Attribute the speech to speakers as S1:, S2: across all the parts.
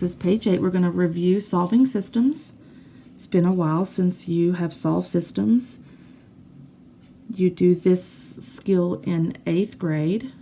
S1: This is page 8. We're going to review solving systems. It's been a while since you have solved systems. You do this skill in 8th grade.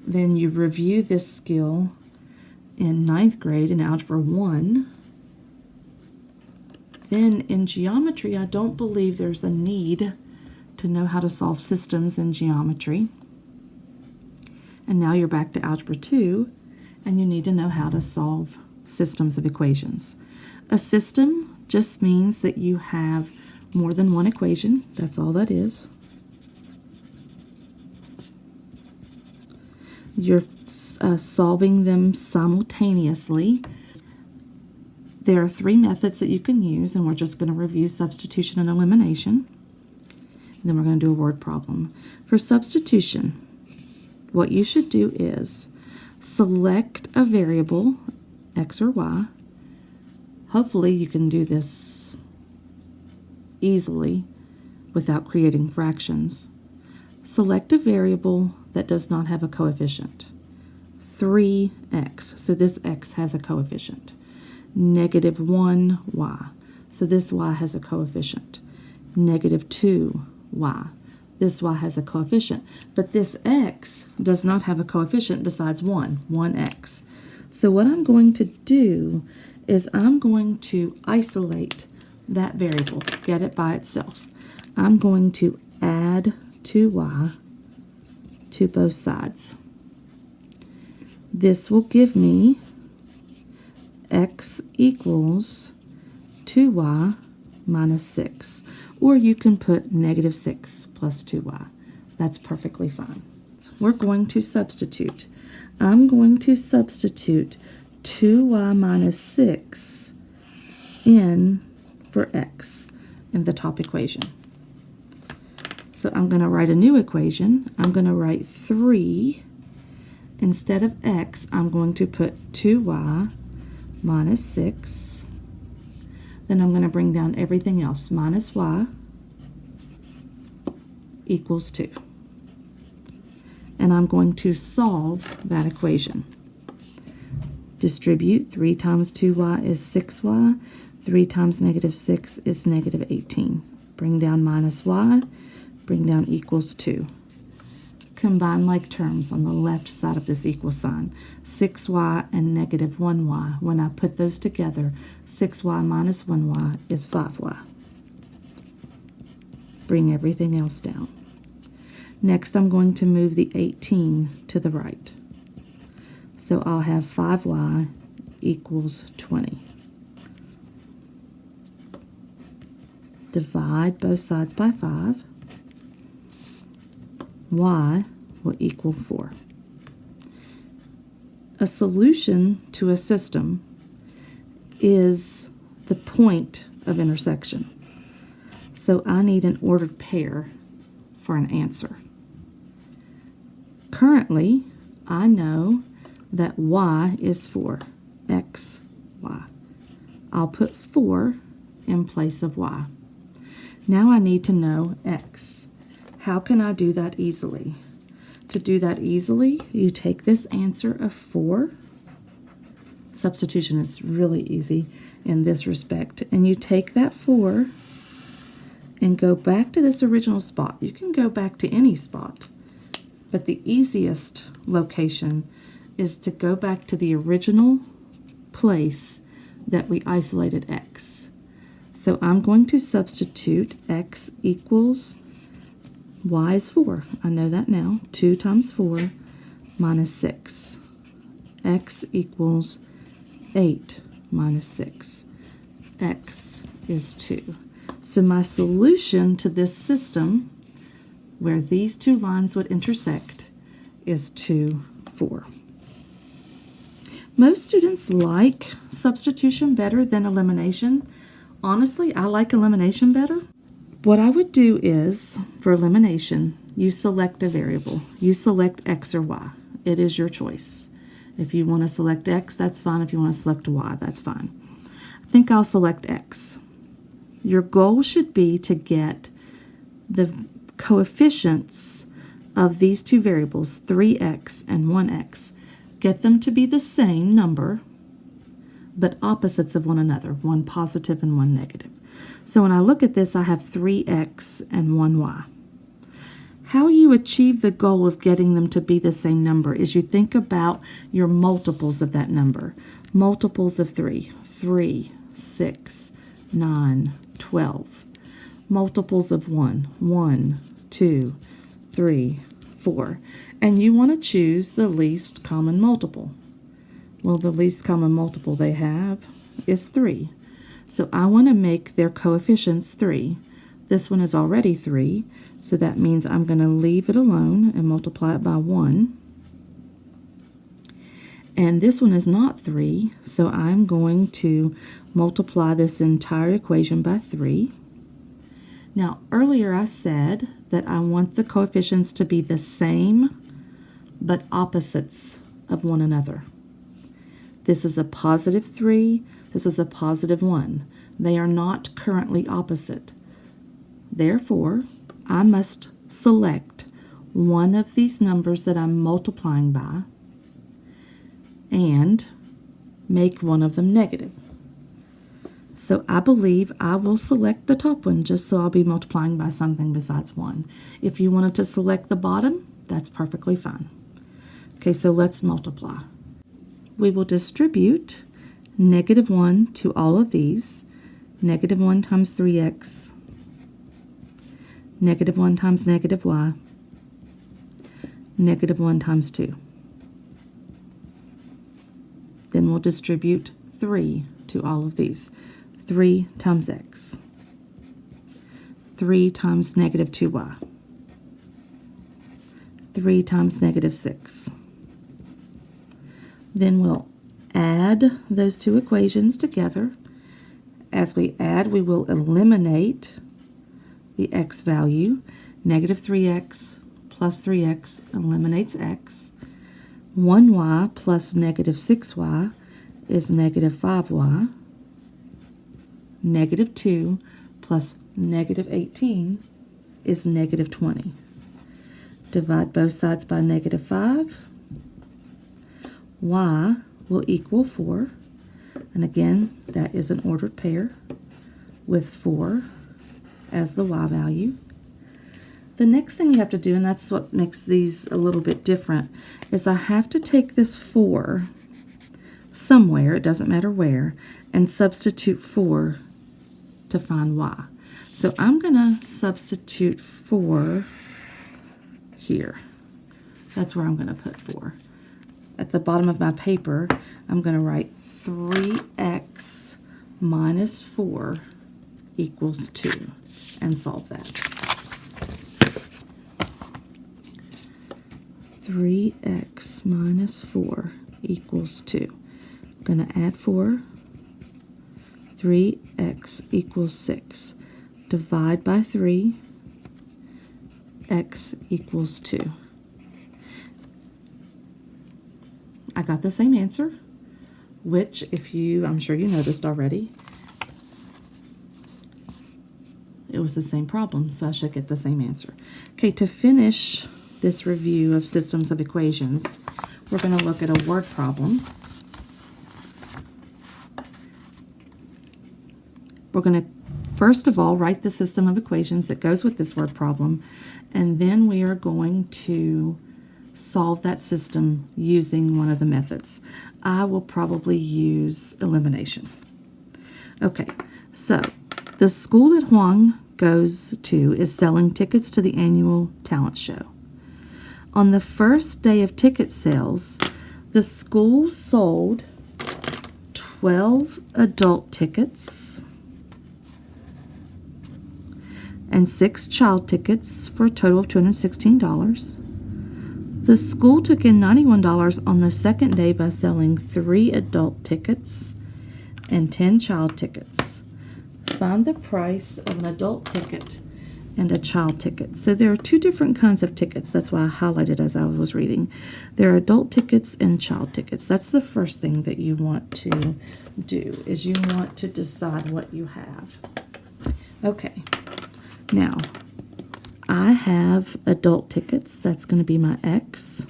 S1: Then you review this skill in 9th grade in Algebra 1. Then in geometry, I don't believe there's a need to know how to solve systems in geometry. And now you're back to Algebra 2, and you need to know how to solve systems of equations. A system just means that you have more than one equation. That's all that is. You're solving them simultaneously. There are 3 methods that you can use, and we're just going to review substitution and elimination. And then we're going to do a word problem. For substitution, what you should do is select a variable, x or y. Hopefully you can do this easily without creating fractions. Select a variable that does not have a coefficient. 3x, so this x has a coefficient. -1y, so this y has a coefficient. -2y, this y has a coefficient. But this x does not have a coefficient besides 1x. So what I'm going to do is I'm going to isolate that variable, get it by itself. I'm going to add 2y to both sides. This will give me x equals 2y minus 6. Or you can put -6 plus 2y. That's perfectly fine. So we're going to substitute. I'm going to substitute 2y minus 6 in for x in the top equation. So I'm going to write a new equation. I'm going to write 3. Instead of x, I'm going to put 2y minus 6. Then I'm going to bring down everything else. Minus y equals 2. And I'm going to solve that equation. Distribute. 3 times 2y is 6y. 3 times -6 is -18. Bring down minus y. Bring down equals 2. Combine like terms on the left side of this equal sign. 6y and -1y. When I put those together, 6y minus 1y is 5y. Bring everything else down. Next, I'm going to move the 18 to the right. So I'll have 5y equals 20. Divide both sides by 5. Y will equal 4. A solution to a system is the point of intersection. So I need an ordered pair for an answer. Currently, I know that y is 4, x, y. I'll put 4 in place of y. Now I need to know x. How can I do that easily? To do that easily, you take this answer of 4. Substitution is really easy in this respect. And you take that 4 and go back to this original spot. You can go back to any spot, but the easiest location is to go back to the original place that we isolated x. So I'm going to substitute x equals y is 4. I know that now. 2 times 4 minus 6. X equals 8 minus 6. X is 2. So my solution to this system, where these two lines would intersect, is 2, 4. Most students like substitution better than elimination. Honestly, I like elimination better. What I would do is, for elimination, you select a variable. You select x or y. It is your choice. If you want to select x, that's fine. If you want to select y, that's fine. I think I'll select x. Your goal should be to get the coefficients of these two variables, 3x and 1x. Get them to be the same number, but opposites of one another, one positive and one negative. So when I look at this, I have 3x and 1y. How you achieve the goal of getting them to be the same number is you think about your multiples of that number. Multiples of 3, 3, 6, 9, 12. Multiples of 1, 1, 2, 3, 4. And you want to choose the least common multiple. Well, the least common multiple they have is 3. So I want to make their coefficients 3. This one is already 3, so that means I'm going to leave it alone and multiply it by 1. And this one is not 3, so I'm going to multiply this entire equation by 3. Now, earlier I said that I want the coefficients to be the same, but opposites of one another. This is a positive 3, this is a positive 1. They are not currently opposite. Therefore, I must select one of these numbers that I'm multiplying by and make one of them negative. So I believe I will select the top one just so I'll be multiplying by something besides 1. If you wanted to select the bottom, that's perfectly fine. Okay, so let's multiply. We will distribute -1 to all of these. -1 times 3x, -1 times -y, -1 times 2. Then we'll distribute 3 to all of these. 3 times x, 3 times -2y, 3 times -6. Then we'll add those two equations together. As we add, we will eliminate the x value. -3x plus 3x eliminates x. 1y plus -6y is -5y. -2 plus -18 is -20. Divide both sides by -5. Y will equal 4. And again, that is an ordered pair with 4 as the y value. The next thing you have to do, and that's what makes these a little bit different, is I have to take this 4 somewhere, it doesn't matter where, and substitute 4 to find y. So I'm going to substitute 4 here. That's where I'm going to put 4. At the bottom of my paper, I'm going to write 3x minus 4 equals 2 and solve that. 3x minus 4 equals 2. I'm going to add 4. 3x equals 6. Divide by 3. X equals 2. I got the same answer, which I'm sure you noticed already, it was the same problem, so I should get the same answer. Okay, to finish this review of systems of equations, we're going to look at a word problem. We're going to, first of all, write the system of equations that goes with this word problem, and then we are going to solve that system using one of the methods. I will probably use elimination. Okay, so the school that Huang goes to is selling tickets to the annual talent show. On the first day of ticket sales, the school sold 12 adult tickets and 6 child tickets for a total of $216. The school took in $91 on the second day by selling 3 adult tickets and 10 child tickets. Find the price of an adult ticket and a child ticket. So there are 2 different kinds of tickets. That's why I highlighted as I was reading. There are adult tickets and child tickets. That's the first thing that you want to do, is you want to decide what you have. Okay, now I have adult tickets. That's going to be my X.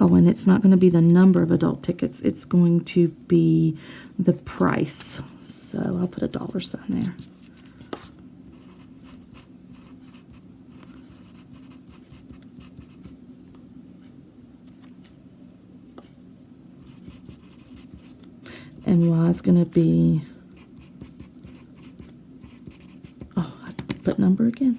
S1: Oh, and it's not going to be the number of adult tickets. It's going to be the price. So I'll put a dollar sign there. And Y is going to be, oh, I put number again.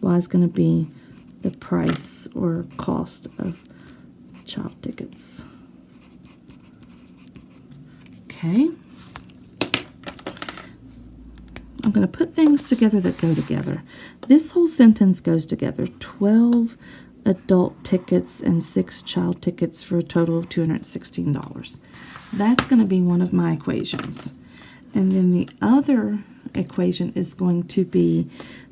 S1: Y is going to be the price or cost of child tickets. Okay. I'm going to put things together that go together. This whole sentence goes together. 12 adult tickets and 6 child tickets for a total of $216. That's going to be one of my equations. And then the other equation is going to be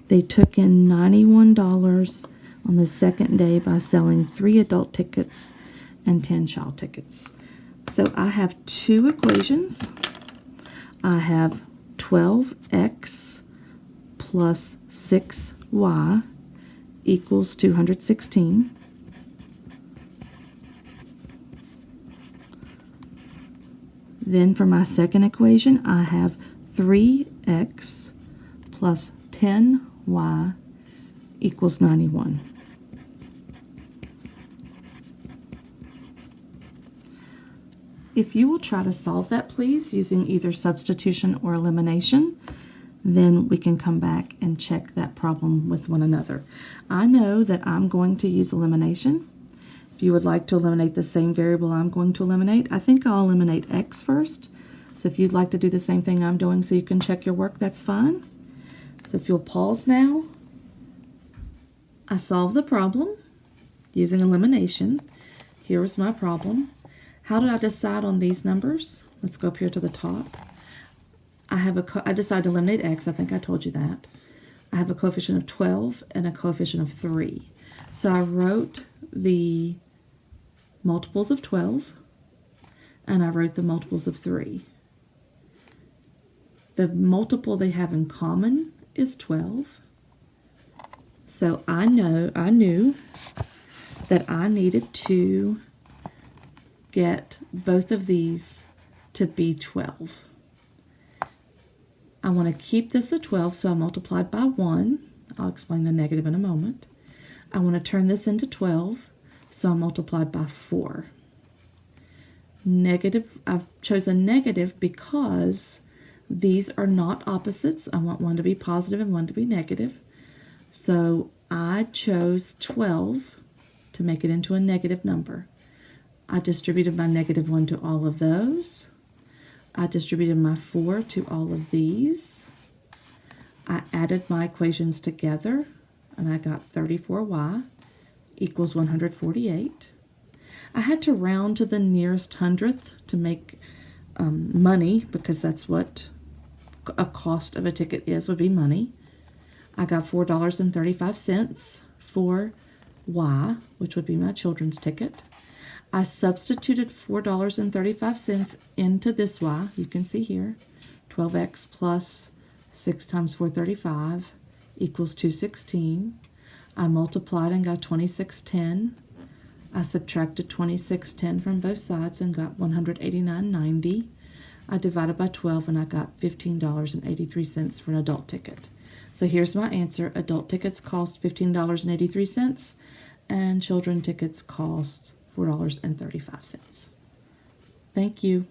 S1: they took in $91 on the second day by selling 3 adult tickets and 10 child tickets. So I have 2 equations. I have 12x plus 6y equals 216. Then for my second equation, I have 3x plus 10y equals 91. If you will try to solve that, please, using either substitution or elimination, then we can come back and check that problem with one another. I know that I'm going to use elimination. If you would like to eliminate the same variable I'm going to eliminate, I think I'll eliminate x first. So if you'd like to do the same thing I'm doing so you can check your work, that's fine. So if you'll pause now, I solved the problem using elimination. Here was my problem. How did I decide on these numbers? Let's go up here to the top. I decided to eliminate x. I think I told you that. I have a coefficient of 12 and a coefficient of 3. So I wrote the multiples of 12 and I wrote the multiples of 3. The multiple they have in common is 12. So I knew that I needed to get both of these to be 12. I want to keep this at 12, so I multiplied by 1. I'll explain the negative in a moment. I want to turn this into 12, so I multiplied by 4. Negative, I've chosen negative because these are not opposites. I want one to be positive and one to be negative. So I chose 12 to make it into a negative number. I distributed my negative 1 to all of those. I distributed my 4 to all of these. I added my equations together, and I got 34y equals 148. I had to round to the nearest hundredth to make money, because that's what a cost of a ticket would be money. I got $4.35 for y, which would be my children's ticket. I substituted $4.35 into this y. You can see here, 12x plus 6 times 435 equals 216. I multiplied and got 2610. I subtracted 2610 from both sides and got 189.90. I divided by 12 and I got $15.83 for an adult ticket. So here's my answer. Adult tickets cost $15.83 and children tickets cost $4.35. Thank you.